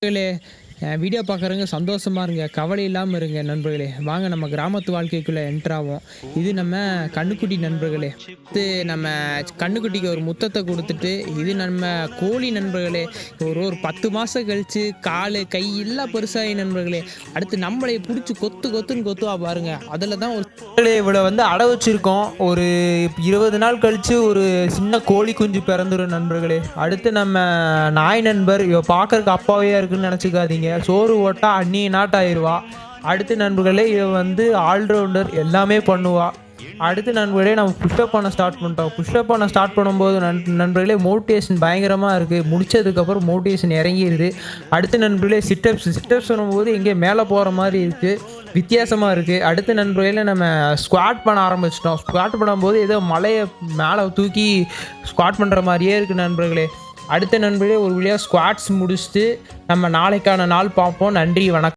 நண்பர்களே, வீடியோ பார்க்குறவங்க சந்தோஷமா இருங்க. கவலை இல்லாம இருங்க நண்பர்களே. வாங்க நம்ம கிராமத்து வாழ்க்கைக்குள்ள என்டர் ஆவோம். இது நம்ம கன்னுக்குட்டி நண்பர்களே. இது நம்ம கன்னுக்குட்டிக்கு ஒரு முத்தத்த குடுத்துட்டு, இது நம்ம கோழி நண்பர்களே. ஒரு 10 மாசம் கழிச்சு காலு, கை எல்லாம் பெருசாயி நண்பர்களே. அடுத்து நம்மளைய புடிச்சு கொத்து கொத்துன்னு கொத்துவா பாருங்க. அதுல தான் ஒரு இவள வந்து அட வச்சிருக்கோம். ஒரு 20 நாள் கழிச்சு ஒரு சின்ன கோழி குஞ்சு பிறந்துரும் நண்பர்களே. அடுத்து நம்ம நாய் நண்பர். இவ பார்க்கறக்கு அப்பாவியா இருக்குன்னு நெனச்சுக்காதீங்க. சோறு போட்டா அந்நிய நாட்டாயிருவா. அடுத்து நண்பர்களே, இவ வந்து ஆல்ரவுண்டர் எல்லாமே பண்ணுவா. அடுத்து நண்பர்களே, நம்ம புஷ்அப் பண்ண ஸ்டார்ட் பண்ணிட்டோம். புஷ்அப் பண்ண ஸ்டார்ட் பண்ணும்போது நண்பர்களே மோட்டிவேஷன் பயங்கரமா இருக்கு. முடிச்சதுக்கப்புறம் மோட்டிவேஷன் இறங்கிருது. அடுத்து நண்பர்களே சிட்டப்ஸ் பண்ணும்போது எங்கேயோ மேலே போகிற மாதிரி இருக்குது. வித்தியாசமா இருக்குது. அடுத்த நண்பர்களே, நம்ம ஸ்குவாட் பண்ண ஆரம்பிச்சிட்டோம். ஸ்குவாட் பண்ணும்போது ஏதோ மலையை மேலே தூக்கி ஸ்குவாட் பண்ணுற மாதிரியே இருக்குது நண்பர்களே. அடுத்த நண்பர்களே, ஒரு வழியாக ஸ்குவாட்ஸ் முடிச்சுட்டு நம்ம நாளைக்கான நாள் பார்ப்போம். நன்றி, வணக்கம்.